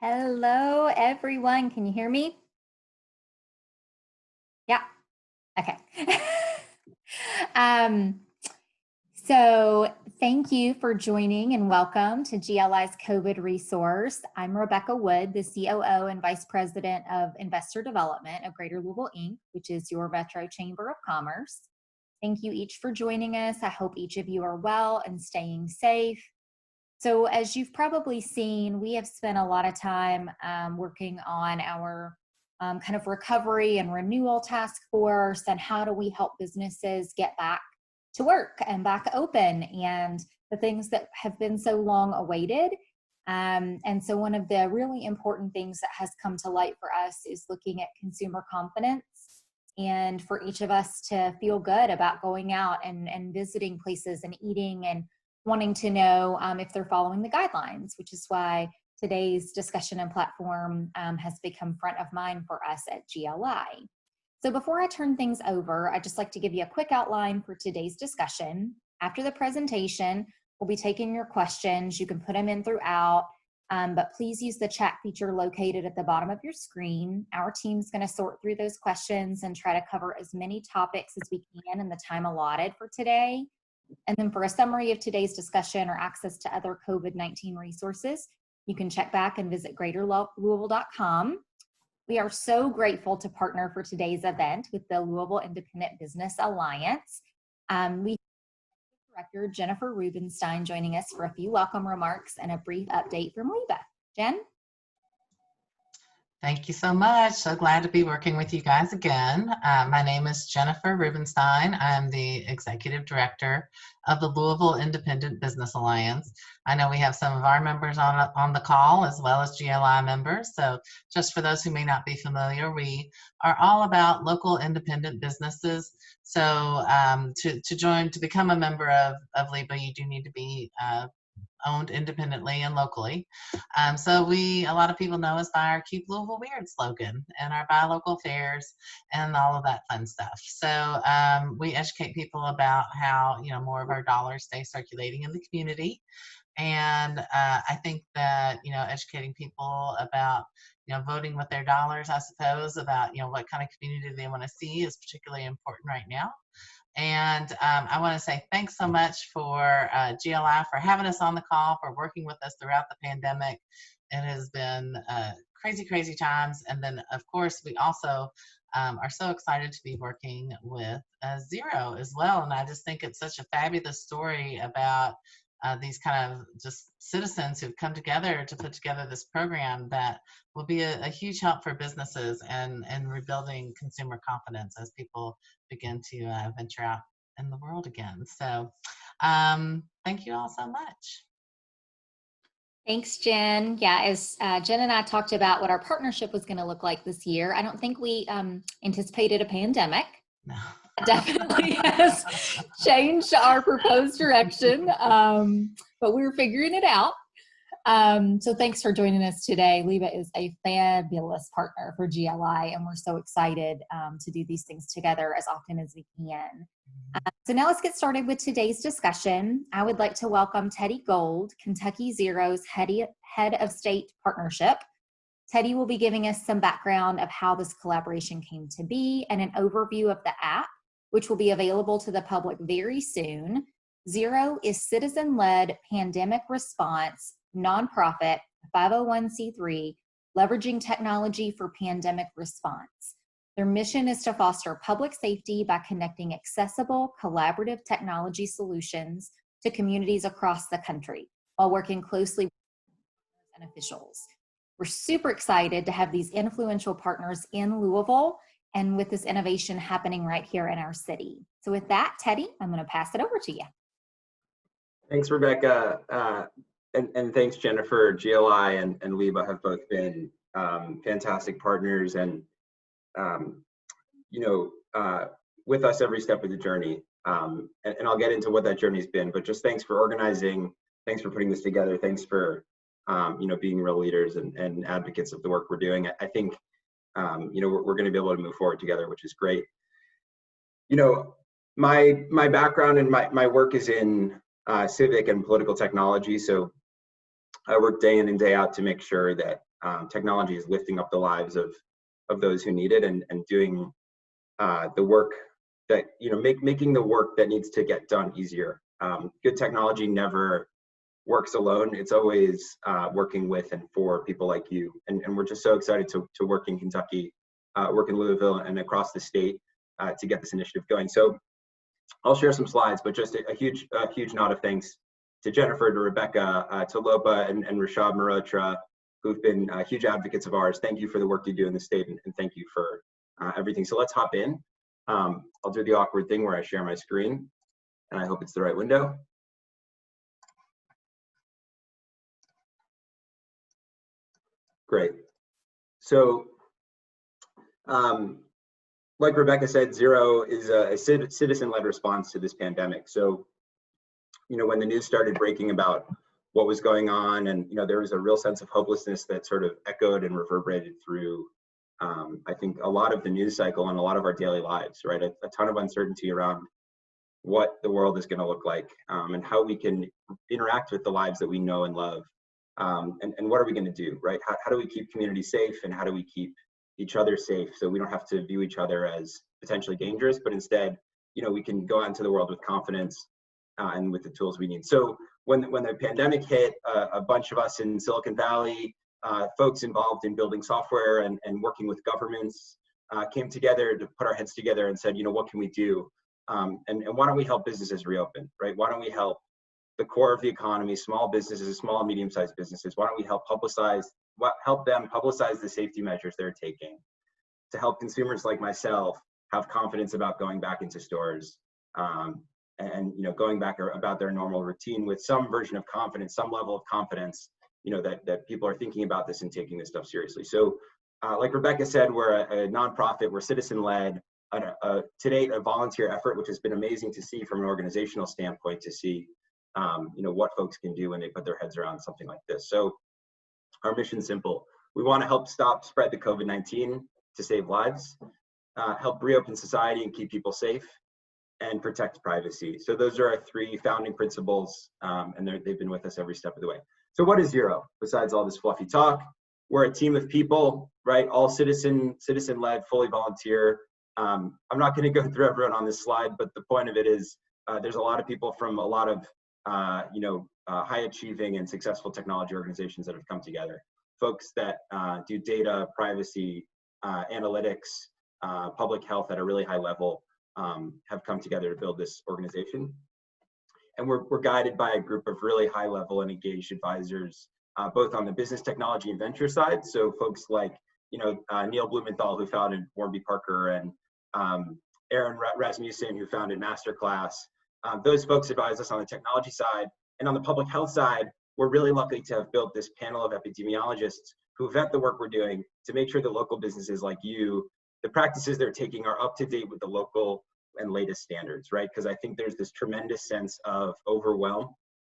Hello, everyone. Can you hear me? Yeah. Okay. um, so thank you for joining and welcome to GLI's COVID resource. I'm Rebecca Wood, the COO and Vice President of Investor Development of Greater Louisville, Inc., which is your Metro Chamber of Commerce. Thank you each for joining us. I hope each of you are well and staying safe. So as you've probably seen, we have spent a lot of time working on our kind of recovery and renewal task force and how do we help businesses get back to work and back open and the things that have been so long awaited. And so one of the really important things that has come to light for us is looking at consumer confidence and for each of us to feel good about going out and visiting places and eating and wanting to know if they're following the guidelines, which is why today's discussion and platform has become front of mind for us at GLI. So before I turn things over, I'd just like to give you a quick outline for today's discussion. After the presentation, we'll be taking your questions. You can put them in throughout, but please use the chat feature located at the bottom of your screen. Our team's going to sort through those questions and try to cover as many topics as we can in the time allotted for today. And then for a summary of today's discussion or access to other COVID-19 resources, you can check back and visit greaterlouisville.com. We are so grateful to partner for today's event with the Louisville Independent Business Alliance. We have Director Jennifer Rubenstein joining us for a few welcome remarks and a brief update from Leba. Jen? Thank you so much. So glad to be working with you guys again. My name is Jennifer Rubenstein. I'm the Executive Director of the Louisville Independent Business Alliance. I know we have some of our members on the call as well as GLI members. So just for those who may not be familiar, we are all about local independent businesses. So to become a member of LEBA, you do need to be owned independently and locally. So a lot of people know us by our Keep Louisville Weird slogan and our buy local fairs and all of that fun stuff. So we educate people about how, more of our dollars stay circulating in the community. And I think that, educating people about, voting with their dollars, I suppose, about, what kind of community they want to see is particularly important right now. And I want to say thanks so much for GLI for having us on the call, for working with us throughout the pandemic. It has been crazy, crazy times. And then, of course, we also are so excited to be working with Zero as well. And I just think it's such a fabulous story about these kind of just citizens who've come together to put together this program that will be a huge help for businesses and rebuilding consumer confidence as people begin to venture out in the world again. So thank you all so much. Thanks, Jen. Yeah, as Jen and I talked about what our partnership was going to look like this year, I don't think we anticipated a pandemic. No. Definitely has changed our proposed direction, but we're figuring it out. So thanks for joining us today. Leba is a fabulous partner for GLI, and we're so excited to do these things together as often as we can. So now let's get started with today's discussion. I would like to welcome Teddy Gold, Kentucky Zero's head of state partnership. Teddy will be giving us some background of how this collaboration came to be and an overview of the app, which will be available to the public very soon. Zero is citizen-led pandemic response, nonprofit, 501c3, leveraging technology for pandemic response. Their mission is to foster public safety by connecting accessible, collaborative technology solutions to communities across the country while working closely with partners and officials. We're super excited to have these influential partners in Louisville and with this innovation happening right here in our city. So with that, Teddy, I'm going to pass it over to you. Thanks, Rebecca. And thanks, Jennifer. GLI and Leba have both been fantastic partners and, with us every step of the journey. And I'll get into what that journey's been, but just thanks for organizing. Thanks for putting this together. Thanks for, being real leaders and advocates of the work we're doing. I think, we're going to be able to move forward together, which is great. My background and my work is in civic and political technology. So I work day in and day out to make sure that technology is lifting up the lives of those who need it, and doing the work that, making the work that needs to get done easier. Good technology never works alone. It's always working with and for people like you. And we're just so excited to work in Kentucky, work in Louisville, and across the state to get this initiative going. So I'll share some slides, but just a huge nod of thanks to Jennifer, to Rebecca, to Lopa and Rashad Marotra, who've been huge advocates of ours. Thank you for the work you do in the state, and thank you for everything. So let's hop in. I'll do the awkward thing where I share my screen, and I hope it's the right window. Great. So, like Rebecca said, Zero is a citizen-led response to this pandemic. So, when the news started breaking about what was going on, and there was a real sense of hopelessness that sort of echoed and reverberated through, I think, a lot of the news cycle and a lot of our daily lives, right? A ton of uncertainty around what the world is going to look like, and how we can interact with the lives that we know and love. And what are we going to do, right? How do we keep community safe, and how do we keep each other safe so we don't have to view each other as potentially dangerous, but instead, we can go out into the world with confidence and with the tools we need. So when the pandemic hit, a bunch of us in Silicon Valley, folks involved in building software and working with governments, came together to put our heads together and said, what can we do? And why don't we help businesses reopen, right? Why don't we help the core of the economy, small businesses, small and medium-sized businesses? Why don't we help them publicize the safety measures they're taking to help consumers like myself have confidence about going back into stores, and going back about their normal routine with some version of confidence, some level of confidence, that people are thinking about this and taking this stuff seriously. So, like Rebecca said, we're a nonprofit, we're citizen-led, to date a volunteer effort, which has been amazing to see from an organizational standpoint, to see what folks can do when they put their heads around something like this. So our mission's simple. We want to help spread the COVID-19 to save lives, help reopen society and keep people safe, and protect privacy. So those are our three founding principles, and they've been with us every step of the way. So what is Zero, besides all this fluffy talk? We're a team of people, right? All citizen-led, fully volunteer. I'm not going to go through everyone on this slide, but the point of it is there's a lot of people from a lot of high achieving and successful technology organizations that have come together. Folks that do data, privacy, analytics, public health at a really high level have come together to build this organization. And we're guided by a group of really high level and engaged advisors, both on the business, technology, and venture side. So folks like Neil Blumenthal, who founded Warby Parker, and Aaron Rasmussen, who founded Masterclass. Those folks advise us on the technology side. And on the public health side, we're really lucky to have built this panel of epidemiologists who vet the work we're doing to make sure that local businesses like you, the practices they're taking are up to date with the local and latest standards, right? Because I think there's this tremendous sense of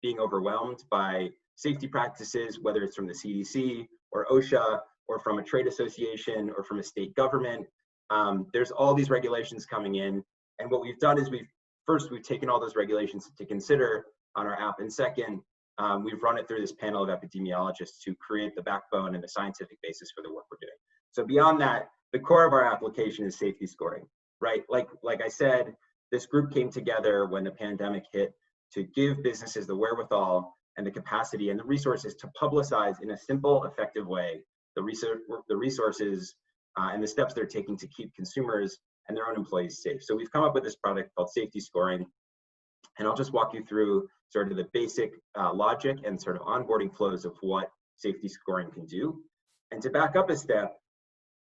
being overwhelmed by safety practices, whether it's from the CDC or OSHA or from a trade association or from a state government. There's all these regulations coming in. And what we've done is we've taken all those regulations to consider on our app. And second, we've run it through this panel of epidemiologists to create the backbone and the scientific basis for the work we're doing. So beyond that, the core of our application is safety scoring, right? Like I said, this group came together when the pandemic hit to give businesses the wherewithal and the capacity and the resources to publicize in a simple, effective way the resources and the steps they're taking to keep consumers and their own employees safe. So we've come up with this product called Safety Scoring, and I'll just walk you through sort of the basic logic and sort of onboarding flows of what safety scoring can do. And to back up a step,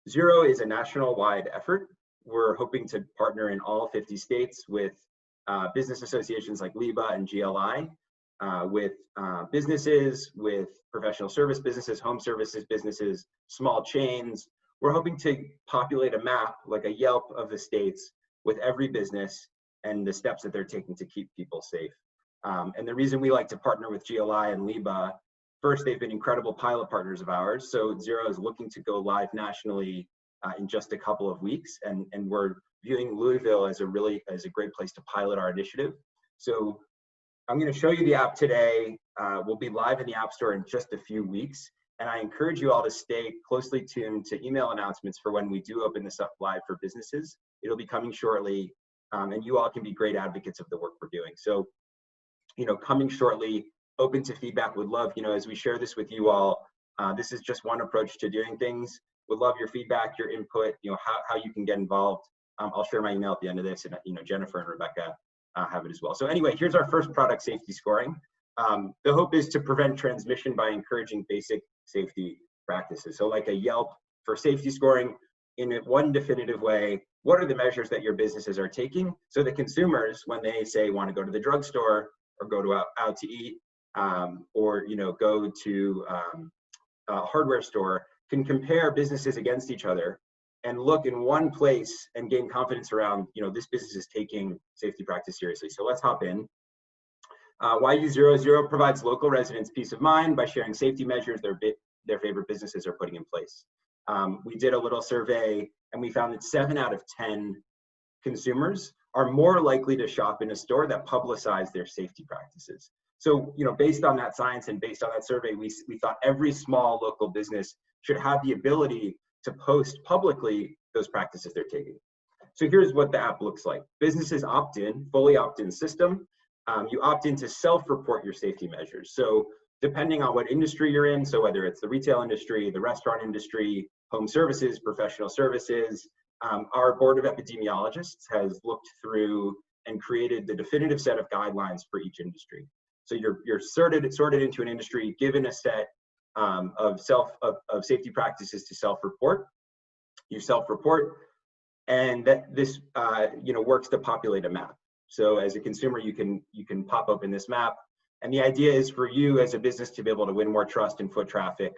Zero is a national-wide effort. We're hoping to partner in all 50 states with business associations like LIBA and GLI, with businesses, with professional service businesses, home services businesses, small chains. We're hoping to populate a map, like a Yelp of the states, with every business and the steps that they're taking to keep people safe. And the reason we like to partner with GLI and LIBA, first, they've been incredible pilot partners of ours. So Zero is looking to go live nationally in just a couple of weeks. And we're viewing Louisville as a great place to pilot our initiative. So I'm going to show you the app today. We'll be live in the App Store in just a few weeks. And I encourage you all to stay closely tuned to email announcements for when we do open this up live for businesses. It'll be coming shortly, and you all can be great advocates of the work we're doing. So, coming shortly, open to feedback. Would love, as we share this with you all, this is just one approach to doing things. Would love your feedback, your input, how you can get involved. I'll share my email at the end of this, and Jennifer and Rebecca have it as well. So anyway, here's our first product, safety scoring. The hope is to prevent transmission by encouraging basic safety practices. So like a Yelp for safety scoring, in one definitive way, what are the measures that your businesses are taking so that consumers, when they say want to go to the drugstore or go to out to eat, or go to a hardware store, can compare businesses against each other and look in one place and gain confidence around, this business is taking safety practice seriously. So let's hop in. YU00 provides local residents peace of mind by sharing safety measures their favorite businesses are putting in place. We did a little survey and we found that 7 out of 10 consumers are more likely to shop in a store that publicize their safety practices. So, based on that science and based on that survey, we thought every small local business should have the ability to post publicly those practices they're taking. So here's what the app looks like. Businesses opt in, fully opt-in system. You opt in to self-report your safety measures. So depending on what industry you're in, so whether it's the retail industry, the restaurant industry, home services, professional services, our board of epidemiologists has looked through and created the definitive set of guidelines for each industry. So you're sorted into an industry, given a set of safety practices to self-report. You self-report, and that this works to populate a map. So as a consumer, you can pop open this map, and the idea is for you as a business to be able to win more trust and foot traffic,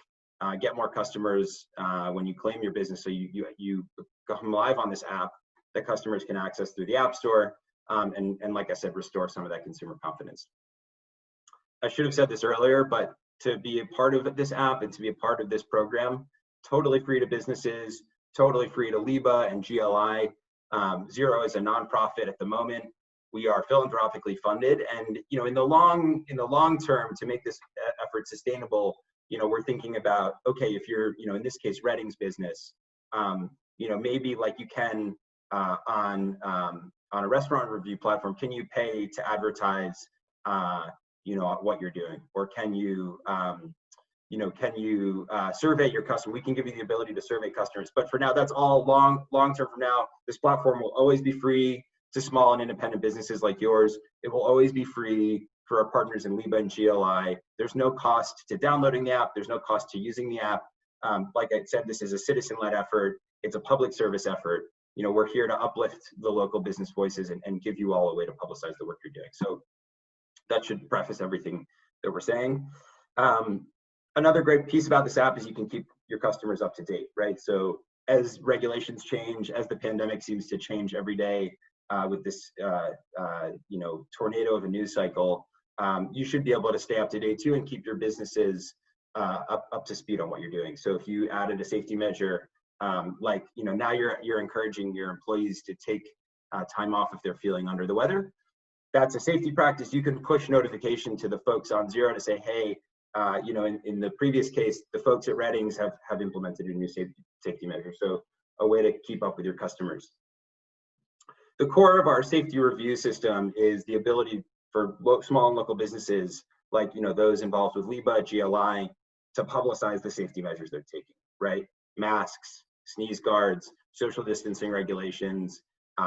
get more customers when you claim your business. So you come live on this app that customers can access through the App Store, and like I said, restore some of that consumer confidence. I should have said this earlier, but to be a part of this app and to be a part of this program, totally free to businesses, totally free to LIBA and GLI. Zero is a nonprofit at the moment. We are philanthropically funded, and in the long term, to make this effort sustainable, we're thinking about, okay, if you're in this case Redding's business, maybe like you can on a restaurant review platform, can you pay to advertise what you're doing, or can you survey your customer? We can give you the ability to survey customers, but for now, that's all long term. From now, this platform will always be free to small and independent businesses like yours. It will always be free for our partners in LIBA and GLI. There's no cost to downloading the app. There's no cost to using the app. Like I said, this is a citizen-led effort. It's a public service effort. We're here to uplift the local business voices and give you all a way to publicize the work you're doing. So that should preface everything that we're saying. Another great piece about this app is you can keep your customers up to date, right? So as regulations change, as the pandemic seems to change every day with this, tornado of a news cycle, you should be able to stay up to date too and keep your businesses up to speed on what you're doing. So if you added a safety measure, now you're encouraging your employees to take time off if they're feeling under the weather. That's a safety practice. You can push notification to the folks on Zero to say, hey, in the previous case, the folks at Redding's have implemented a new safety measure. So a way to keep up with your customers. The core of our safety review system is the ability for small and local businesses, like those involved with LIBA, GLI, to publicize the safety measures they're taking, right? Masks, sneeze guards, social distancing regulations,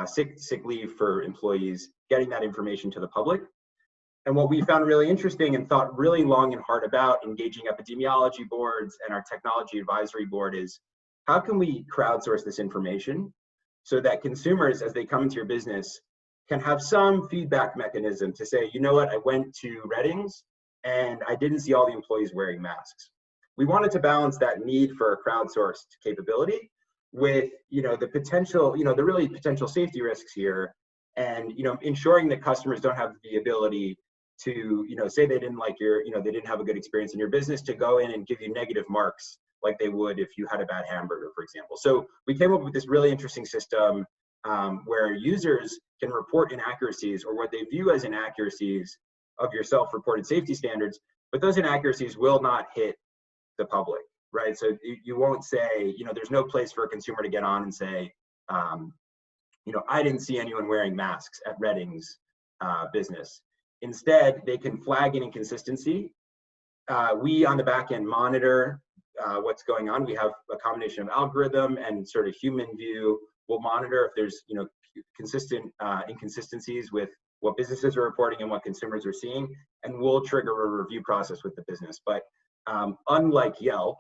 sick leave for employees, getting that information to the public. And what we found really interesting and thought really long and hard about, engaging epidemiology boards and our technology advisory board, is how can we crowdsource this information so that consumers, as they come into your business, can have some feedback mechanism to say, you know what, I went to Redding's and I didn't see all the employees wearing masks. We wanted to balance that need for a crowdsourced capability with, the potential, the really potential safety risks here, and, ensuring that customers don't have the ability to, say they didn't like they didn't have a good experience in your business, to go in and give you negative marks like they would if you had a bad hamburger, for example. So we came up with this really interesting system where users can report inaccuracies or what they view as inaccuracies of your self-reported safety standards, but those inaccuracies will not hit the public, right? So you won't say, there's no place for a consumer to get on and say, I didn't see anyone wearing masks at Redding's business. Instead, they can flag an inconsistency. We on the back end monitor what's going on. We have a combination of algorithm and sort of human view. We'll monitor if there's consistent inconsistencies with what businesses are reporting and what consumers are seeing, and we'll trigger a review process with the business. But unlike Yelp,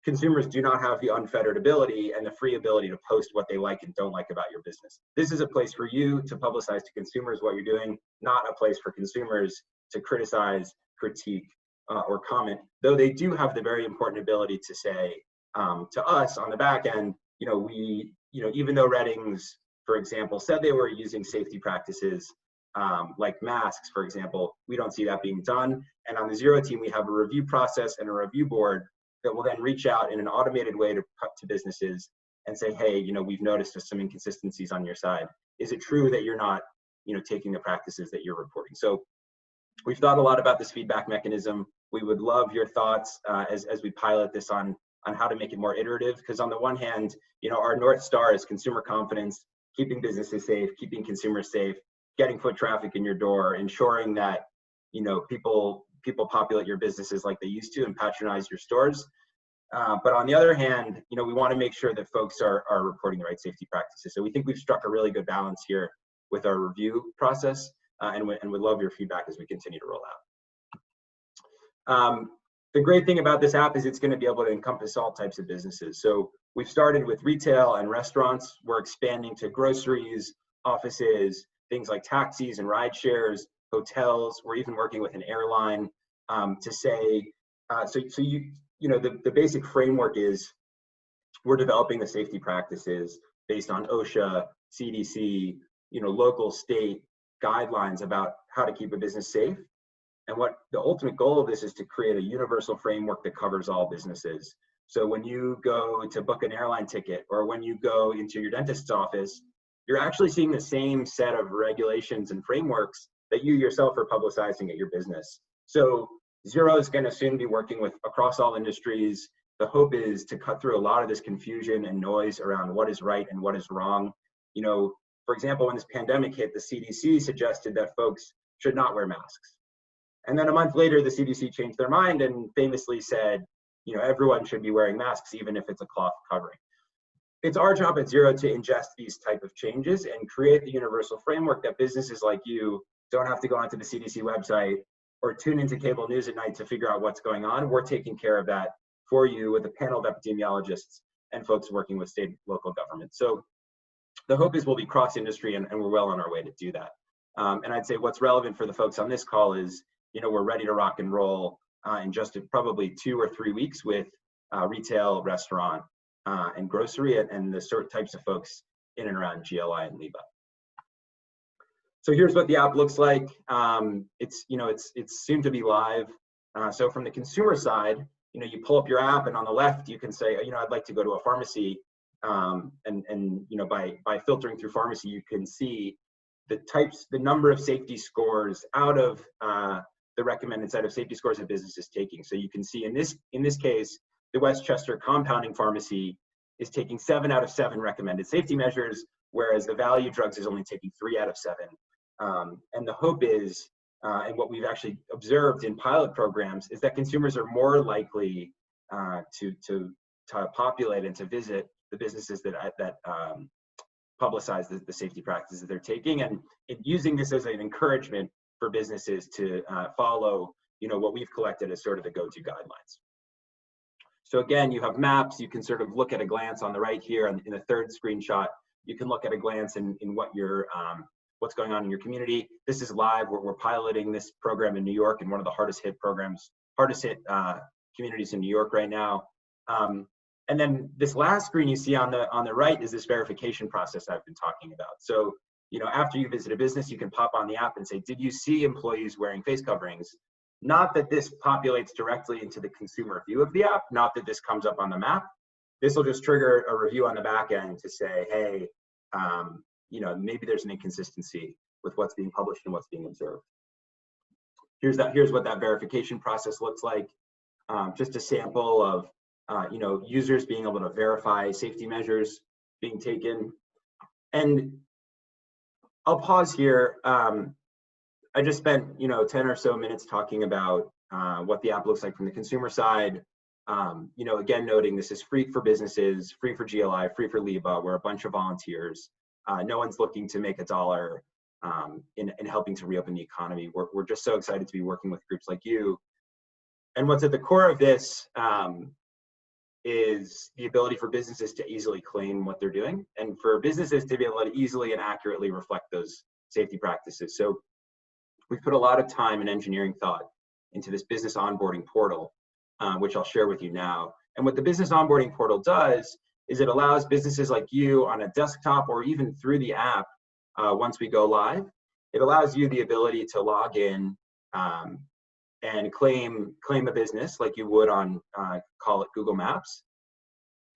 consumers do not have the unfettered ability and the free ability to post what they like and don't like about your business. This is a place for you to publicize to consumers what you're doing, not a place for consumers to criticize, critique, or comment, though they do have the very important ability to say to us on the back end, even though Redding's, for example, said they were using safety practices like masks, for example, we don't see that being done. And on the Zero team, we have a review process and a review board that will then reach out in an automated way to businesses and say, hey, we've noticed some inconsistencies on your side. Is it true that you're not, taking the practices that you're reporting? So we've thought a lot about this feedback mechanism. We would love your thoughts as we pilot this on how to make it more iterative, because on the one hand, our North Star is consumer confidence, keeping businesses safe, keeping consumers safe, getting foot traffic in your door, ensuring that people populate your businesses like they used to and patronize your stores. But on the other hand, we want to make sure that folks are reporting the right safety practices. So we think we've struck a really good balance here with our review process, and would love your feedback as we continue to roll out. The great thing about this app is it's going to be able to encompass all types of businesses. So we've started with retail and restaurants. We're expanding to groceries, offices, things like taxis and ride shares, hotels. We're even working with an airline to say, the basic framework is we're developing the safety practices based on OSHA, CDC, local, state guidelines about how to keep a business safe. And what the ultimate goal of this is to create a universal framework that covers all businesses. So when you go to book an airline ticket or when you go into your dentist's office, you're actually seeing the same set of regulations and frameworks that you yourself are publicizing at your business. So Zero is going to soon be working with across all industries. The hope is to cut through a lot of this confusion and noise around what is right and what is wrong. For example, when this pandemic hit, the CDC suggested that folks should not wear masks. And then a month later, the CDC changed their mind and famously said, everyone should be wearing masks, even if it's a cloth covering. It's our job at Zero to ingest these type of changes and create the universal framework that businesses like you don't have to go onto the CDC website or tune into cable news at night to figure out what's going on. We're taking care of that for you with a panel of epidemiologists and folks working with state and local government. So the hope is we'll be cross-industry, and we're well on our way to do that. And I'd say what's relevant for the folks on this call is, we're ready to rock and roll in just probably 2 or 3 weeks with retail, restaurant, and grocery, and the sort of types of folks in and around GLI and LEBA. So here's what the app looks like. It's soon to be live. So from the consumer side, you pull up your app, and on the left you can say, I'd like to go to a pharmacy, and by filtering through pharmacy, you can see the number of safety scores out of the recommended set of safety scores that business is taking. So you can see in this case, the Westchester Compounding Pharmacy is taking 7 out of 7 recommended safety measures, whereas the Value Drugs is only taking 3 out of 7. And the hope is, and what we've actually observed in pilot programs, is that consumers are more likely to populate and to visit the businesses that publicize the safety practices they're taking, and using this as an encouragement for businesses to follow, what we've collected as sort of the go-to guidelines. So again, you have maps. You can sort of look at a glance on the right here, and in the third screenshot, you can look at a glance in what what's going on in your community. This is live. We're piloting this program in New York, in one of the hardest hit communities in New York right now. And then this last screen you see on the right is this verification process I've been talking about. So, after you visit a business, you can pop on the app and say, did you see employees wearing face coverings? Not that this populates directly into the consumer view of the app, not that this comes up on the map. This will just trigger a review on the back end to say, hey, maybe there's an inconsistency with what's being published and what's being observed. Here's what that verification process looks like. just a sample of users being able to verify safety measures being taken. And I'll pause here. I just spent 10 or so minutes talking about what the app looks like from the consumer side. Again, noting this is free for businesses, free for GLI, free for LIBA. We're a bunch of volunteers. No one's looking to make a dollar in helping to reopen the economy. We're just so excited to be working with groups like you. And what's at the core of this is the ability for businesses to easily claim what they're doing, and for businesses to be able to easily and accurately reflect those safety practices. So we've put a lot of time and engineering thought into this business onboarding portal, which I'll share with you now. And what the business onboarding portal does is it allows businesses like you on a desktop or even through the app, once we go live, it allows you the ability to log in and claim a business like you would on, call it Google Maps.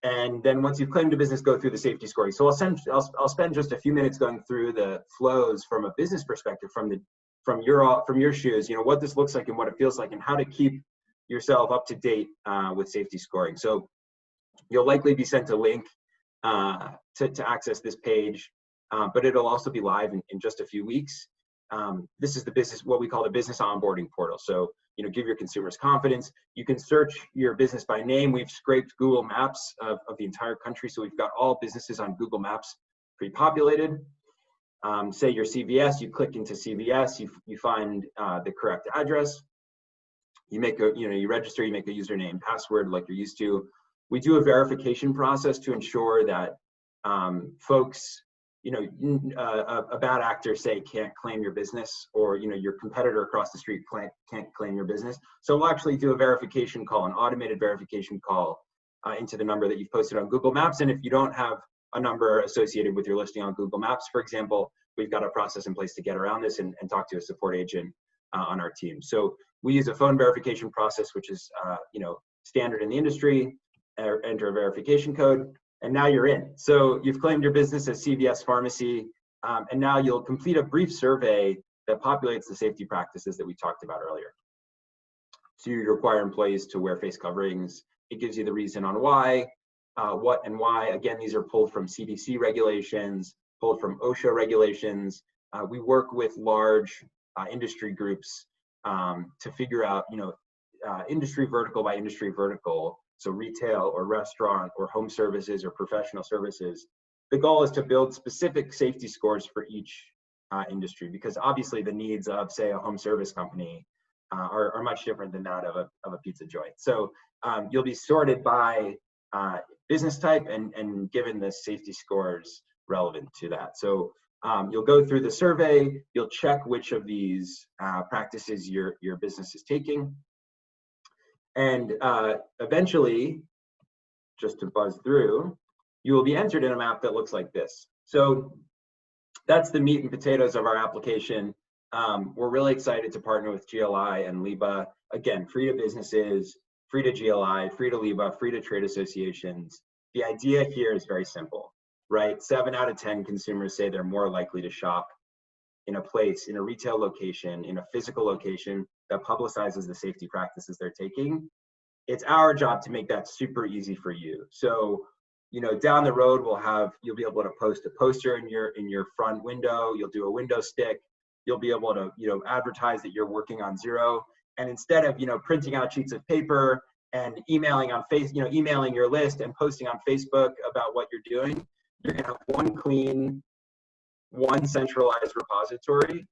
And then once you've claimed a business, go through the safety scoring. So I'll spend just a few minutes going through the flows from a business perspective, from your shoes, what this looks like and what it feels like, and how to keep yourself up to date with safety scoring. So you'll likely be sent a link to access this page, but it'll also be live in just a few weeks. This is what we call the business onboarding portal. So, give your consumers confidence. You can search your business by name. We've scraped Google Maps of the entire country. So we've got all businesses on Google Maps pre-populated. Say you're CVS, you click into CVS, you find the correct address. You register, you make a username, password like you're used to. We do a verification process to ensure that folks, a bad actor, say, can't claim your business, or your competitor across the street can't claim your business. So we'll actually do a verification call, an automated verification call into the number that you've posted on Google Maps. And if you don't have a number associated with your listing on Google Maps, for example, we've got a process in place to get around this and talk to a support agent on our team. So we use a phone verification process, which is standard in the industry. Enter a verification code, and now you're in. So you've claimed your business as CVS Pharmacy, and now you'll complete a brief survey that populates the safety practices that we talked about earlier. So you require employees to wear face coverings. It gives you the reason on why, what and why. Again, these are pulled from CDC regulations, pulled from OSHA regulations. We work with large industry groups to figure out, industry vertical by industry vertical. So retail or restaurant or home services or professional services. The goal is to build specific safety scores for each industry, because obviously the needs of, say, a home service company are much different than that of a pizza joint. So you'll be sorted by business type and given the safety scores relevant to that. So you'll go through the survey, you'll check which of these practices your business is taking. And eventually, just to buzz through, you will be entered in a map that looks like this. So that's the meat and potatoes of our application. We're really excited to partner with GLI and LIBA. Again, free to businesses, free to GLI, free to LIBA, free to trade associations. The idea here is very simple, right? 7 out of 10 consumers say they're more likely to shop in a place, in a retail location, in a physical location that publicizes the safety practices they're taking. It's our job to make that super easy for you. So, down the road, you'll be able to post a poster in your front window. You'll do a window stick. You'll be able to, advertise that you're working on zero. And instead of, printing out sheets of paper and emailing your list and posting on Facebook about what you're doing, you're gonna have one centralized repository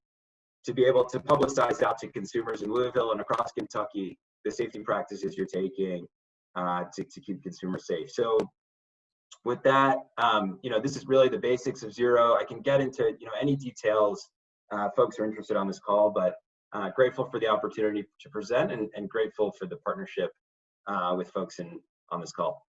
to be able to publicize out to consumers in Louisville and across Kentucky the safety practices you're taking to keep consumers safe. So with that, this is really the basics of Zero. I can get into any details folks are interested on this call, but grateful for the opportunity to present and grateful for the partnership with folks on this call.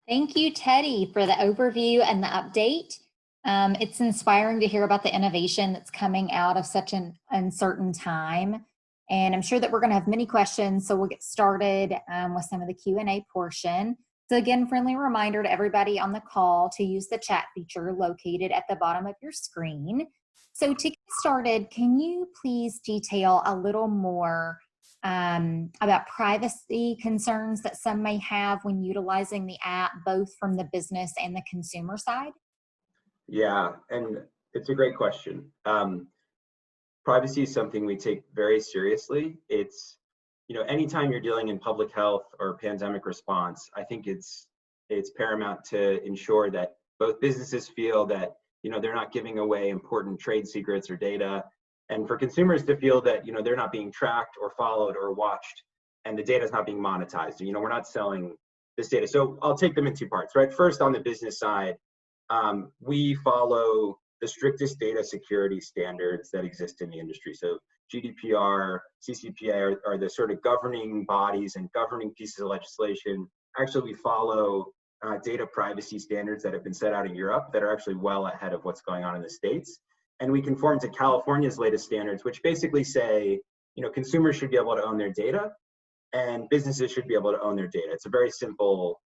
Thank you, Teddy, for the overview and the update. It's inspiring to hear about the innovation that's coming out of such an uncertain time. And I'm sure that we're going to have many questions, so we'll get started with some of the Q&A portion. So again, friendly reminder to everybody on the call to use the chat feature located at the bottom of your screen. So to get started, can you please detail a little more about privacy concerns that some may have when utilizing the app, both from the business and the consumer side? Yeah, and it's a great question. Privacy is something we take very seriously. It's, anytime you're dealing in public health or pandemic response, I think it's paramount to ensure that both businesses feel that, they're not giving away important trade secrets or data, and for consumers to feel that, they're not being tracked or followed or watched, and the data is not being monetized. We're not selling this data. So I'll take them in two parts, right? First, on the business side, we follow the strictest data security standards that exist in the industry. So GDPR, CCPA are the sort of governing bodies and governing pieces of legislation. Actually, we follow data privacy standards that have been set out in Europe that are actually well ahead of what's going on in the States. And we conform to California's latest standards, which basically say, consumers should be able to own their data and businesses should be able to own their data. It's a very simple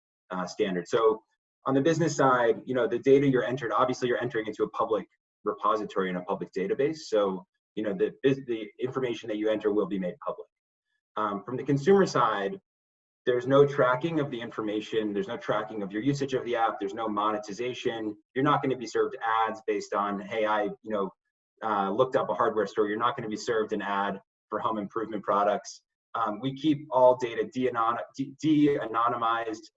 standard. So on the business side, the data you're entered, obviously you're entering into a public repository and a public database. So, the information that you enter will be made public. From the consumer side, there's no tracking of the information. There's no tracking of your usage of the app. There's no monetization. You're not going to be served ads based on, hey, I looked up a hardware store. You're not going to be served an ad for home improvement products. We keep all data de-anonymized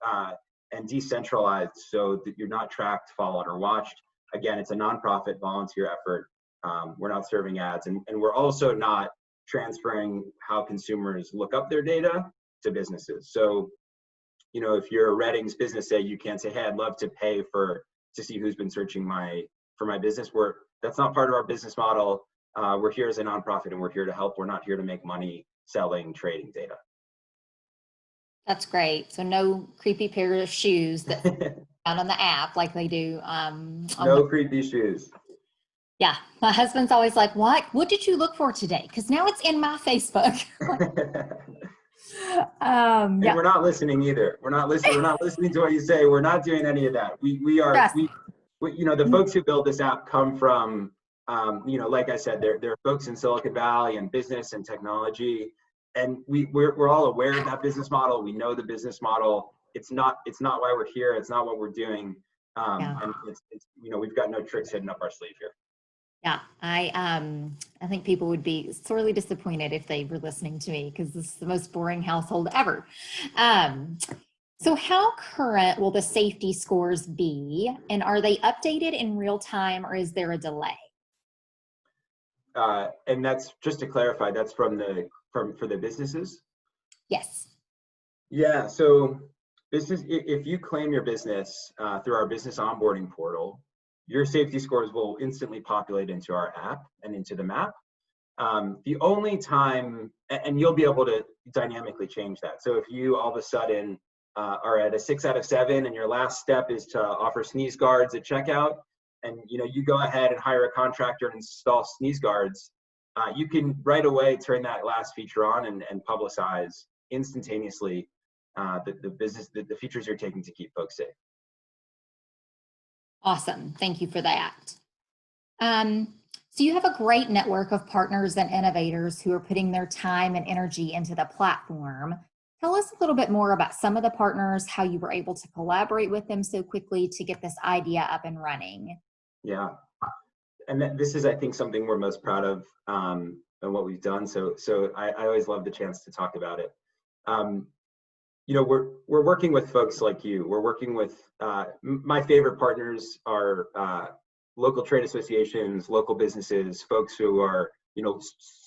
and decentralized so that you're not tracked, followed, or watched. Again, it's a nonprofit volunteer effort. We're not serving ads, and we're also not transferring how consumers look up their data to businesses. So, if you're a Redding's business, say, you can't say, hey, I'd love to pay to see who's been searching for my business. That's not part of our business model. We're here as a nonprofit and we're here to help. We're not here to make money selling, trading data. That's great. So no creepy pair of shoes that found on the app like they do. No creepy shoes. Yeah, my husband's always like, what did you look for today? Because now it's in my Facebook. And we're not listening either. We're not listening to what you say. We're not doing any of that. We are, the folks who build this app come from, like I said, there are folks in Silicon Valley and business and technology, and we're all aware of that business model. We know the business model. It's not why we're here. It's not what we're doing. And we've got no tricks hidden up our sleeve here. Yeah, I think people would be sorely disappointed if they were listening to me because this is the most boring household ever. So how current will the safety scores be, and are they updated in real time, or is there a delay? And that's, just to clarify, that's for the businesses? Yes. Yeah, so if you claim your business through our business onboarding portal, your safety scores will instantly populate into our app and into the map. The only time, and you'll be able to dynamically change that. So if you all of a sudden are at a 6 out of 7 and your last step is to offer sneeze guards at checkout, and you go ahead and hire a contractor and install sneeze guards, you can right away turn that last feature on and publicize instantaneously the features you're taking to keep folks safe. Awesome. Thank you for that. So you have a great network of partners and innovators who are putting their time and energy into the platform. Tell us a little bit more about some of the partners, how you were able to collaborate with them so quickly to get this idea up and running. Yeah, and this is, I think, something we're most proud of and what we've done. So I always love the chance to talk about it. We're working with folks like you. We're working with, my favorite partners are local trade associations, local businesses, folks who are,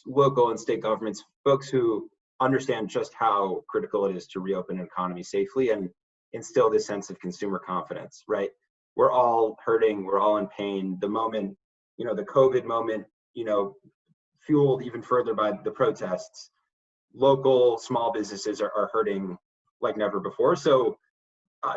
local and state governments, folks who understand just how critical it is to reopen an economy safely and instill this sense of consumer confidence, right? We're all hurting, we're all in pain. The moment, the COVID moment, fueled even further by the protests, local small businesses are hurting like never before. So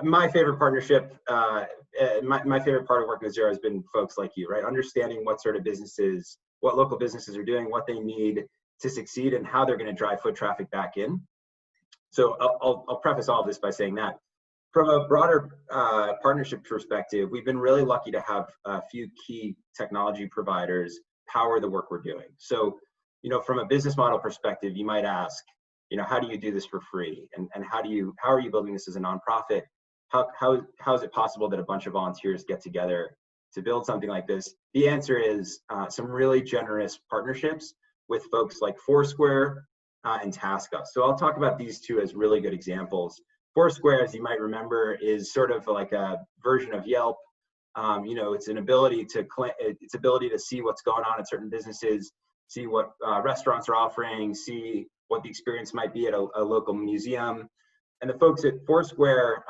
my favorite partnership, my favorite part of working with Xero has been folks like you, right? Understanding what sort of businesses, what local businesses are doing, what they need to succeed, and how they're going to drive foot traffic back in. So I'll preface all of this by saying that from a broader partnership perspective, we've been really lucky to have a few key technology providers power the work we're doing. So, from a business model perspective, you might ask, how do you do this for free? And how are you building this as a nonprofit? How is it possible that a bunch of volunteers get together to build something like this? The answer is some really generous partnerships with folks like Foursquare and TaskUs. So I'll talk about these two as really good examples. Foursquare, as you might remember, is sort of like a version of Yelp. It's an ability to see what's going on at certain businesses, see what restaurants are offering, see what the experience might be at a local museum. And the folks at Foursquare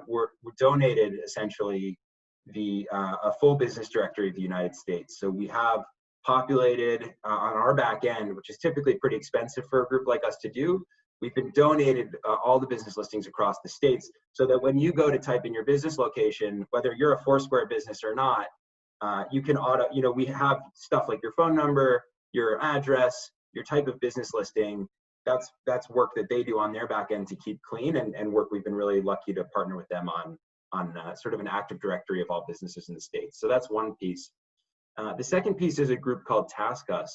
were donated essentially a full business directory of the United States. So we have populated on our back end, which is typically pretty expensive for a group like us to do. We've been donated all the business listings across the states, so that when you go to type in your business location, whether you're a Foursquare business or not, you can we have stuff like your phone number, your address, your type of business listing. That's work that they do on their back end to keep clean, and work we've been really lucky to partner with them on sort of an active directory of all businesses in the States. So that's one piece. The second piece is a group called TaskUs.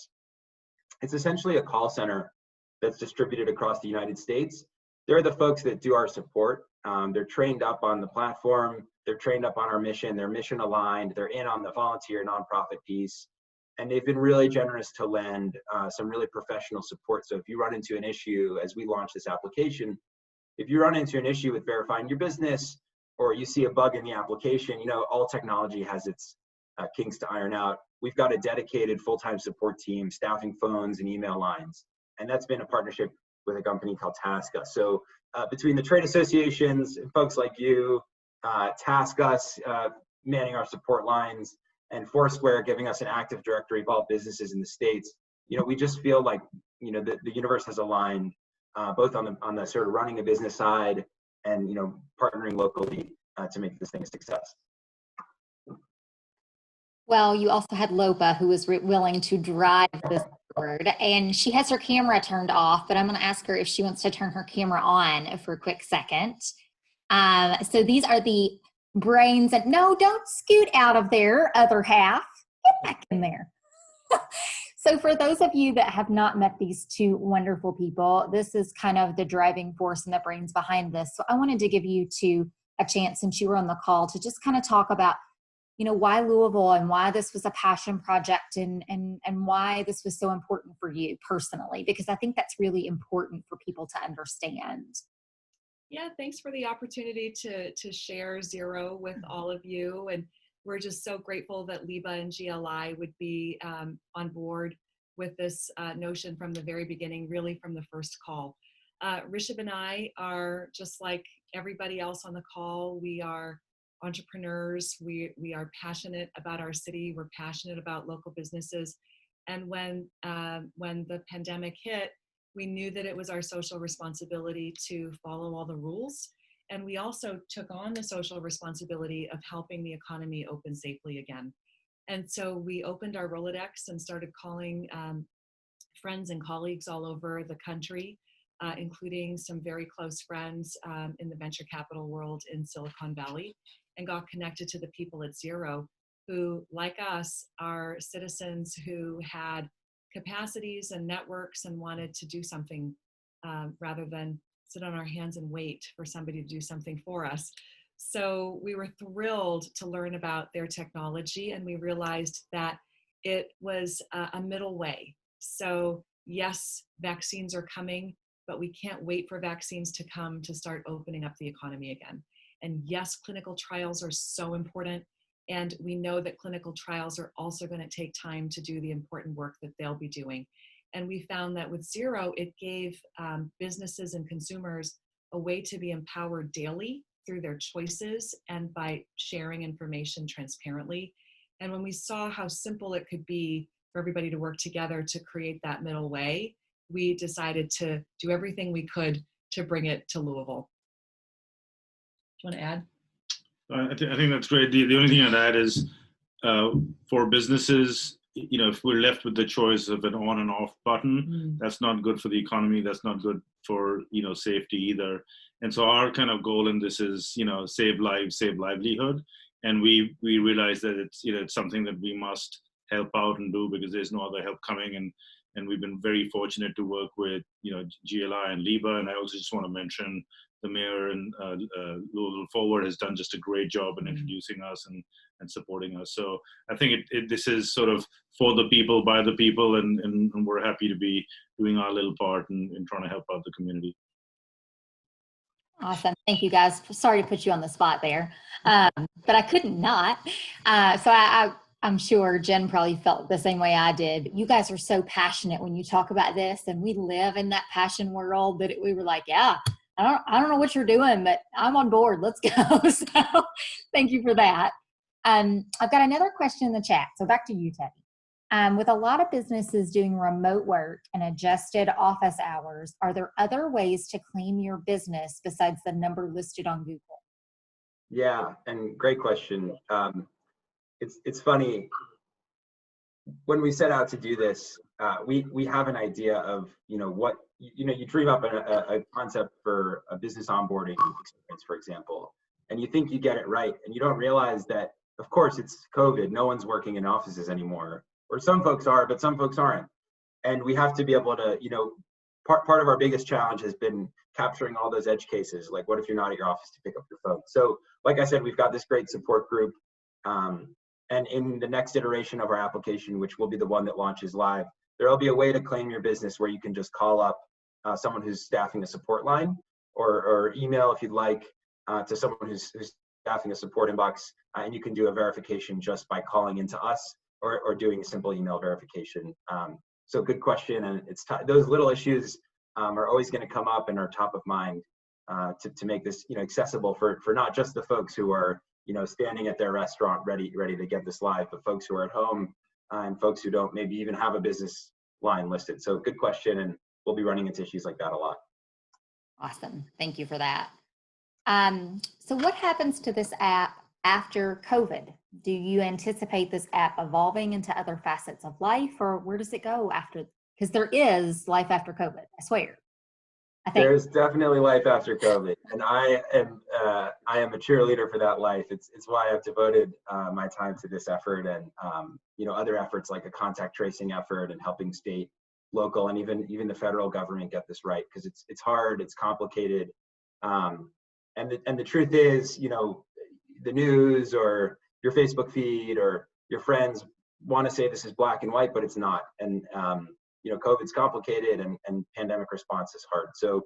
It's essentially a call center that's distributed across the United States. They're the folks that do our support. They're trained up on the platform. They're trained up on our mission. They're mission aligned. They're in on the volunteer nonprofit piece. And they've been really generous to lend some really professional support. So if you run into an issue as we launch this application, if you run into an issue with verifying your business, or you see a bug in the application, all technology has its kinks to iron out. We've got a dedicated full-time support team staffing phones and email lines. And that's been a partnership with a company called TaskUs. So between the trade associations and folks like you, TaskUs manning our support lines, and Foursquare giving us an active directory of all businesses in the States, we just feel like the universe has aligned both on the sort of running a business side and partnering locally to make this thing a success. Well, you also had Lopa, who was willing to drive this forward, and she has her camera turned off, but I'm going to ask her if she wants to turn her camera on for a quick second. So these are the brains, and no, don't scoot out of there, other half. Get back in there. So for those of you that have not met these two wonderful people, this is kind of the driving force and the brains behind this. So I wanted to give you two a chance, since you were on the call, to just kind of talk about why Louisville, and why this was a passion project, and why this was so important for you personally, because I think that's really important for people to understand. Yeah, thanks for the opportunity to share Zero with all of you. And we're just so grateful that LIBA and GLI would be on board with this notion from the very beginning, really from the first call. Rishabh and I are just like everybody else on the call. We are entrepreneurs. We are passionate about our city. We're passionate about local businesses. And when the pandemic hit, we knew that it was our social responsibility to follow all the rules. And we also took on the social responsibility of helping the economy open safely again. And so we opened our Rolodex and started calling friends and colleagues all over the country, including some very close friends in the venture capital world in Silicon Valley, and got connected to the people at Zero, who, like us, are citizens who had capacities and networks and wanted to do something rather than sit on our hands and wait for somebody to do something for us. So we were thrilled to learn about their technology, and we realized that it was a middle way. So yes, vaccines are coming, but we can't wait for vaccines to come to start opening up the economy again. And yes, clinical trials are so important. And we know that clinical trials are also going to take time to do the important work that they'll be doing. And we found that with Zero, it gave businesses and consumers a way to be empowered daily through their choices and by sharing information transparently. And when we saw how simple it could be for everybody to work together to create that middle way, we decided to do everything we could to bring it to Louisville. Do you want to add? I think that's great. The only thing I'd add is for businesses, if we're left with the choice of an on and off button, that's not good for the economy. That's not good for, safety either. And so our kind of goal in this is, save lives, save livelihood. And we realize that it's, it's something that we must help out and do, because there's no other help coming. And we've been very fortunate to work with, GLI and LIBA. And I also just want to mention the mayor and Louisville Forward has done just a great job in introducing us and supporting us. So I think this is sort of for the people, by the people, and we're happy to be doing our little part in trying to help out the community. Awesome. Thank you, guys. Sorry to put you on the spot there, but I couldn't not. So I'm sure Jen probably felt the same way I did. You guys are so passionate when you talk about this, and we live in that passion world that we were like, yeah, I don't know what you're doing, but I'm on board. Let's go. So thank you for that. I've got another question in the chat. So back to you, Teddy. With a lot of businesses doing remote work and adjusted office hours, are there other ways to claim your business besides the number listed on Google? Yeah, and great question. It's funny, when we set out to do this, we have an idea of, what, you dream up a concept for a business onboarding experience, for example, and you think you get it right, and you don't realize that, of course, it's COVID. No one's working in offices anymore, or some folks are, but some folks aren't. And we have to be able to, part of our biggest challenge has been capturing all those edge cases. Like, what if you're not at your office to pick up your phone? So, like I said, we've got this great support group. And in the next iteration of our application, which will be the one that launches live, there'll be a way to claim your business where you can just call up someone who's staffing a support line, or email, if you'd like, to someone who's staffing a support inbox, and you can do a verification just by calling into us, or doing a simple email verification. So good question, and those little issues are always going to come up and are top of mind to make this accessible for not just the folks who are standing at their restaurant ready to get this live, but folks who are at home and folks who don't maybe even have a business line listed. So good question, and we'll be running into issues like that a lot. Awesome. Thank you for that. So what happens to this app after COVID? Do you anticipate this app evolving into other facets of life, or where does it go after? Because there is life after COVID, I swear. I think there's definitely life after COVID, and I am a cheerleader for that life. It's why I've devoted my time to this effort, and other efforts like a contact tracing effort, and helping state, local, and even the federal government get this right, because it's hard, it's complicated, and the truth is, the news or your Facebook feed or your friends want to say this is black and white, but it's not. And COVID's complicated, and pandemic response is hard. So,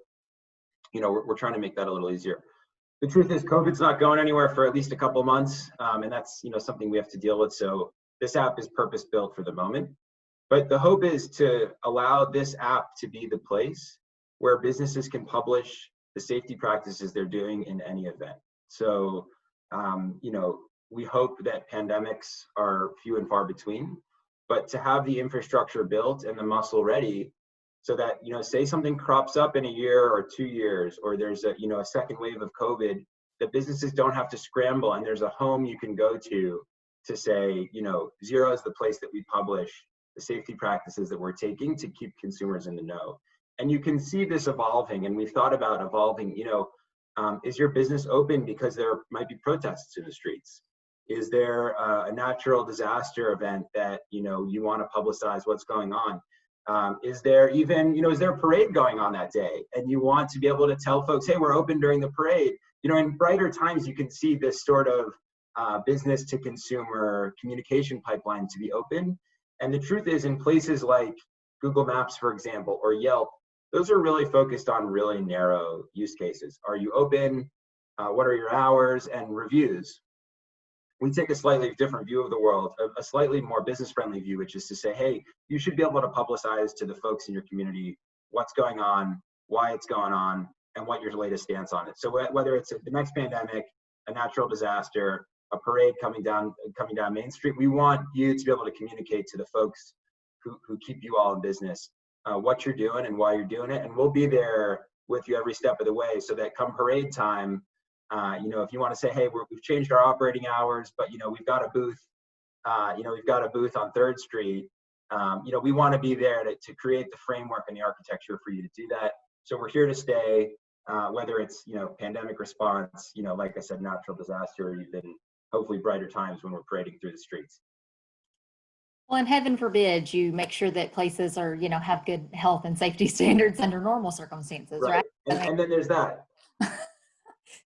we're trying to make that a little easier. The truth is, COVID's not going anywhere for at least a couple months, and that's something we have to deal with. So this app is purpose built for the moment, but the hope is to allow this app to be the place where businesses can publish the safety practices they're doing in any event. So, we hope that pandemics are few and far between, but to have the infrastructure built and the muscle ready, so that say something crops up in a year or 2 years, or there's a second wave of COVID, that businesses don't have to scramble, and there's a home you can go to say, Zero is the place that we publish the safety practices that we're taking to keep consumers in the know. And you can see this evolving, and we've thought about evolving. Is your business open because there might be protests in the streets? Is there a natural disaster event that you want to publicize what's going on? Is there even is there a parade going on that day, and you want to be able to tell folks, hey, we're open during the parade? In brighter times, you can see this sort of business to consumer communication pipeline to be open. And the truth is, in places like Google Maps, for example, or Yelp, those are really focused on really narrow use cases. Are you open? What are your hours? And reviews. We take a slightly different view of the world, a slightly more business-friendly view, which is to say, hey, you should be able to publicize to the folks in your community what's going on, why it's going on, and what your latest stance on it. So whether it's the next pandemic, a natural disaster, a parade coming down Main Street, we want you to be able to communicate to the folks who keep you all in business what you're doing and why you're doing it, and we'll be there with you every step of the way, so that come parade time, if you want to say, hey, we've changed our operating hours, but we've got a booth, we've got a booth on 3rd Street. We want to be there to create the framework and the architecture for you to do that. So we're here to stay, whether it's pandemic response, like I said, natural disaster, or even hopefully brighter times when we're parading through the streets. Well, and heaven forbid you make sure that places are, have good health and safety standards under normal circumstances, right? And then there's that.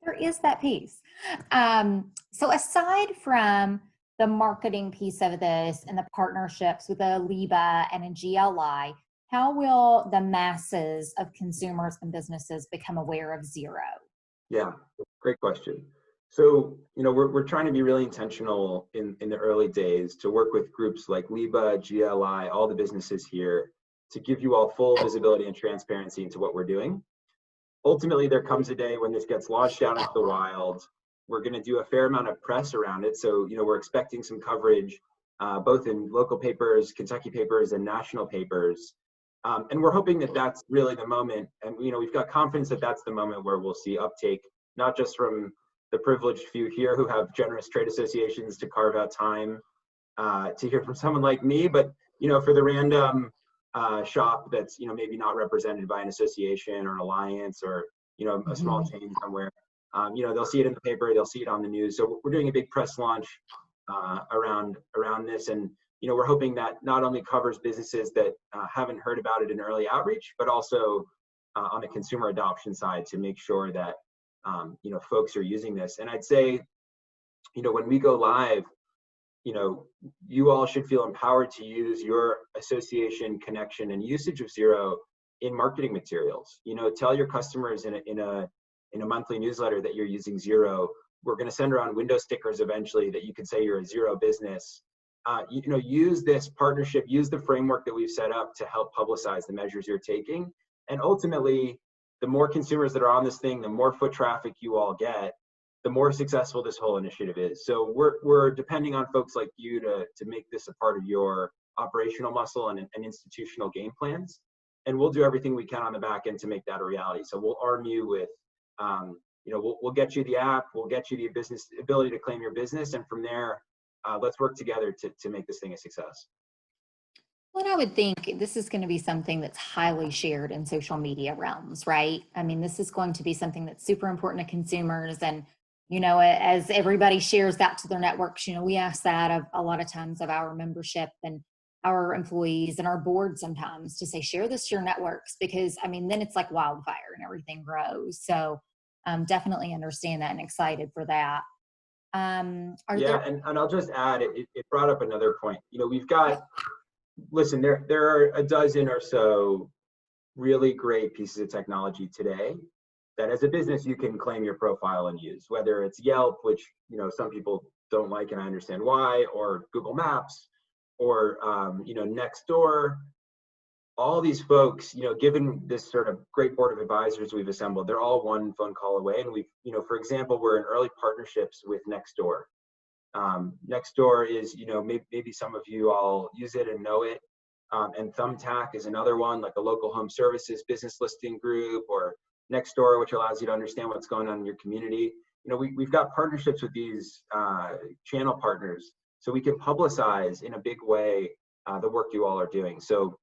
There is that piece. So aside from the marketing piece of this and the partnerships with a LIBA and a GLI, how will the masses of consumers and businesses become aware of Zero? Yeah, great question. So, we're trying to be really intentional in the early days to work with groups like LIBA, GLI, all the businesses here to give you all full visibility and transparency into what we're doing. Ultimately, there comes a day when this gets launched out into the wild. We're going to do a fair amount of press around it. So, we're expecting some coverage, both in local papers, Kentucky papers, and national papers. And we're hoping that that's really the moment. And, we've got confidence that that's the moment where we'll see uptake, not just from the privileged few here who have generous trade associations to carve out time to hear from someone like me, but, for the random shop that's maybe not represented by an association or an alliance or a small chain somewhere, they'll see it in the paper, they'll see it on the news. So we're doing a big press launch around this, and we're hoping that not only covers businesses that haven't heard about it in early outreach, but also on the consumer adoption side to make sure that folks are using this. And I'd say when we go live, you all should feel empowered to use your association, connection, and usage of Zero in marketing materials. Tell your customers in a monthly newsletter that you're using Zero. We're going to send around window stickers eventually that you can say you're a Zero business. Use this partnership, use the framework that we've set up to help publicize the measures you're taking. And ultimately, the more consumers that are on this thing, the more foot traffic you all get, the more successful this whole initiative is. So we're depending on folks like you to make this a part of your operational muscle and institutional game plans. And we'll do everything we can on the back end to make that a reality. So we'll arm you with, we'll get you the app, we'll get you the business ability to claim your business. And from there, let's work together to make this thing a success. Well, I would think this is going to be something that's highly shared in social media realms, right? I mean, this is going to be something that's super important to consumers. And, as everybody shares that to their networks, we ask that of a lot of times of our membership and our employees and our board sometimes to say, share this to your networks, because then it's like wildfire and everything grows. So definitely understand that and excited for that. And I'll just add, it brought up another point. We've got, listen, there are a dozen or so really great pieces of technology today that as a business you can claim your profile and use, whether it's Yelp, which some people don't like and I understand why, or Google Maps, or Nextdoor. All these folks, given this sort of great board of advisors we've assembled, they're all one phone call away. And we've, for example, we're in early partnerships with Nextdoor. Nextdoor is, maybe some of you all use it and know it. And Thumbtack is another one, like a local home services business listing group, or Nextdoor, which allows you to understand what's going on in your community. We've got partnerships with these channel partners, so we can publicize in a big way the work you all are doing. So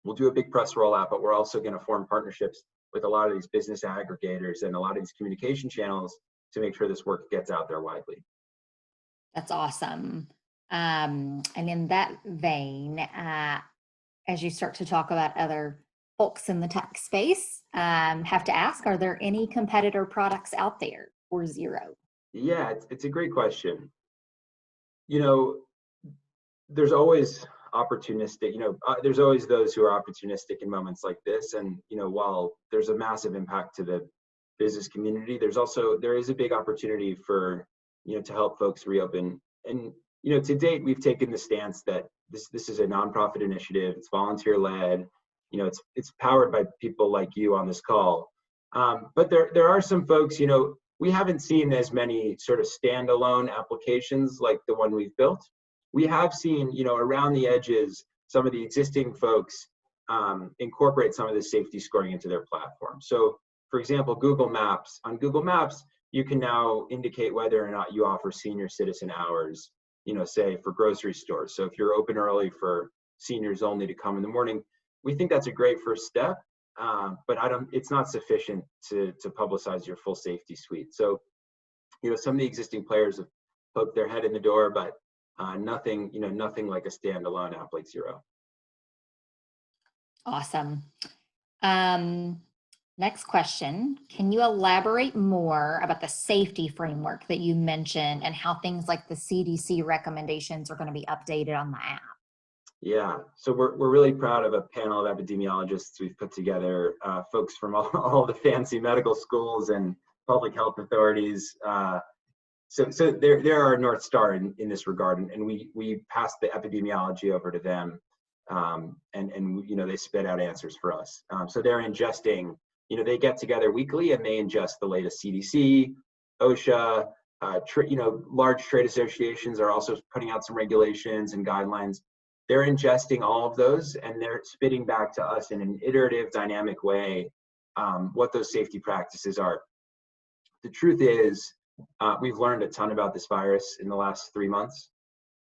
we'll do a big press rollout, but we're also going to form partnerships with a lot of these business aggregators and a lot of these communication channels to make sure this work gets out there widely. That's awesome. And in that vein, as you start to talk about other folks in the tech space, have to ask, are there any competitor products out there for Zero? Yeah, it's a great question. There's always opportunistic, there's always those who are opportunistic in moments like this. And, while there's a massive impact to the business community, there is a big opportunity for, to help folks reopen. And, to date, we've taken the stance that this is a nonprofit initiative. It's volunteer led, it's powered by people like you on this call. But there are some folks, we haven't seen as many sort of standalone applications like the one we've built. We have seen, around the edges, some of the existing folks incorporate some of the safety scoring into their platform. So, for example, Google Maps. On Google Maps, you can now indicate whether or not you offer senior citizen hours, say for grocery stores. So if you're open early for seniors only to come in the morning, we think that's a great first step, but it's not sufficient to publicize your full safety suite. So, some of the existing players have poked their head in the door, but nothing, nothing like a standalone app like Zero. Awesome. Next question. Can you elaborate more about the safety framework that you mentioned and how things like the CDC recommendations are going to be updated on the app? Yeah, so we're really proud of a panel of epidemiologists we've put together, folks from all the fancy medical schools and public health authorities. So they're our North Star in this regard, and we passed the epidemiology over to them, and they spit out answers for us. So they're ingesting, they get together weekly and they ingest the latest CDC, OSHA, large trade associations are also putting out some regulations and guidelines. They're ingesting all of those and they're spitting back to us in an iterative, dynamic way what those safety practices are. The truth is, we've learned a ton about this virus in the last 3 months,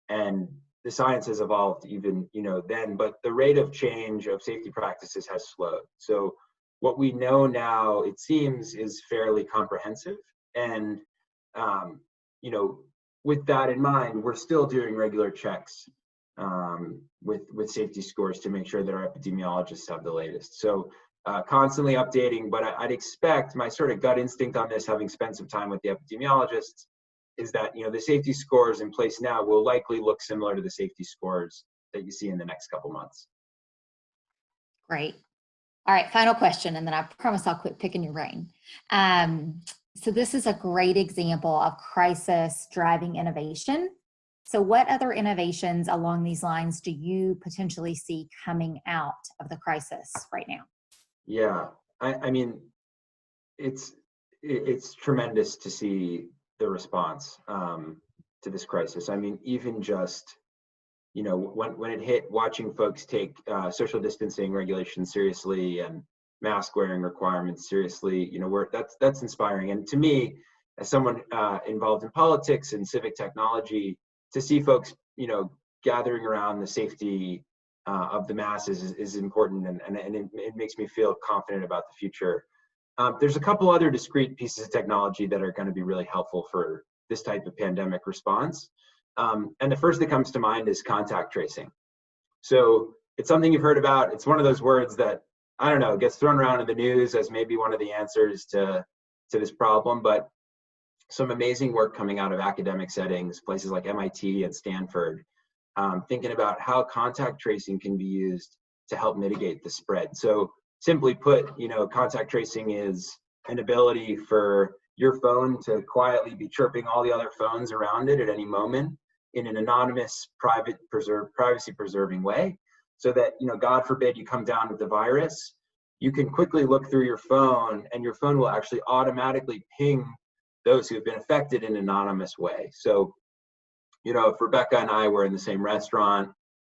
and the science has evolved even, then, but the rate of change of safety practices has slowed. So what we know now, it seems, is fairly comprehensive. And, with that in mind, we're still doing regular checks with safety scores to make sure that our epidemiologists have the latest. So constantly updating, but I'd expect, my sort of gut instinct on this, having spent some time with the epidemiologists, is that the safety scores in place now will likely look similar to the safety scores that you see in the next couple months. Great. All right, final question, and then I promise I'll quit picking your brain. So this is a great example of crisis driving innovation. So what other innovations along these lines do you potentially see coming out of the crisis right now? Yeah, I mean, it's tremendous to see the response to this crisis. I mean, even just, when it hit, watching folks take social distancing regulations seriously and mask wearing requirements seriously, that's inspiring. And to me, as someone involved in politics and civic technology, to see folks, gathering around the safety of the masses is important, and it makes me feel confident about the future. There's a couple other discrete pieces of technology that are going to be really helpful for this type of pandemic response. And the first that comes to mind is contact tracing. So it's something you've heard about. It's one of those words that, I don't know, gets thrown around in the news as maybe one of the answers to this problem, but some amazing work coming out of academic settings, places like MIT and Stanford, thinking about how contact tracing can be used to help mitigate the spread. So simply put, contact tracing is an ability for your phone to quietly be chirping all the other phones around it at any moment in an anonymous, privacy-preserving way, so that, God forbid you come down with the virus, you can quickly look through your phone and your phone will actually automatically ping those who have been affected in an anonymous way. So, if Rebecca and I were in the same restaurant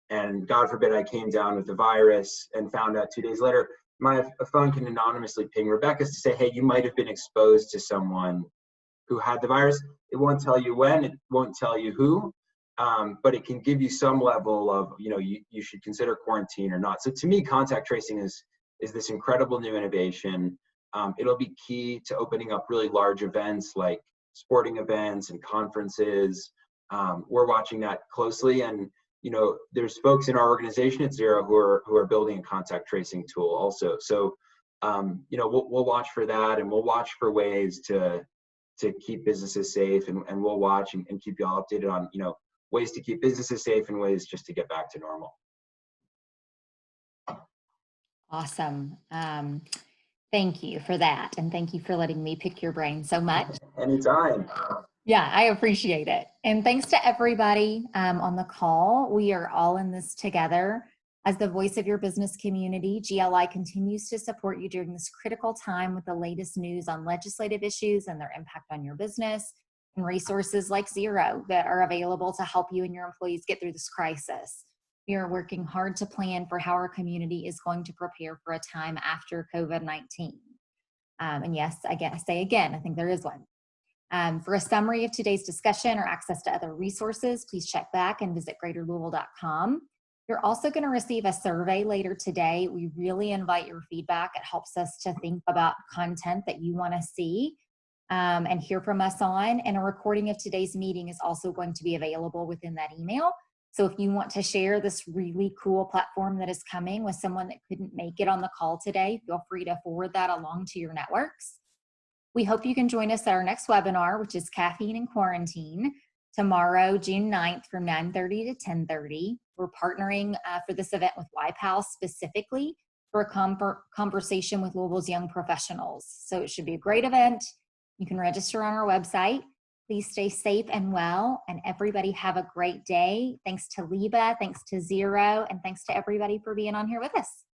and God forbid I came down with the virus and found out 2 days later, my phone can anonymously ping Rebecca's to say, hey, you might have been exposed to someone who had the virus. It won't tell you when, it won't tell you who, but it can give you some level of, you should consider quarantine or not. So to me, contact tracing is this incredible new innovation. It'll be key to opening up really large events like sporting events and conferences. We're watching that closely, and there's folks in our organization at Zero who are building a contact tracing tool also. So we'll watch for that, and we'll watch for ways to keep businesses safe, and we'll watch and keep you all updated on ways to keep businesses safe and ways just to get back to normal. Awesome. Thank you for that. And thank you for letting me pick your brain so much. Anytime. Yeah, I appreciate it. And thanks to everybody on the call. We are all in this together. As the voice of your business community, GLI continues to support you during this critical time with the latest news on legislative issues and their impact on your business, and resources like Zero that are available to help you and your employees get through this crisis. We are working hard to plan for how our community is going to prepare for a time after COVID-19. And yes, I think there is one. For a summary of today's discussion or access to other resources, please check back and visit greaterlouisville.com. You're also going to receive a survey later today. We really invite your feedback. It helps us to think about content that you want to see. and hear from us on. And a recording of today's meeting is also going to be available within that email. So if you want to share this really cool platform that is coming with someone that couldn't make it on the call today, feel free to forward that along to your networks. We hope you can join us at our next webinar, which is Caffeine in Quarantine, tomorrow, June 9th from 9:30 to 10:30. We're partnering for this event with Wipe House specifically for a conversation with Louisville's young professionals. So it should be a great event. You can register on our website. Please stay safe and well, and everybody have a great day. Thanks to Liba, thanks to Zero, and thanks to everybody for being on here with us.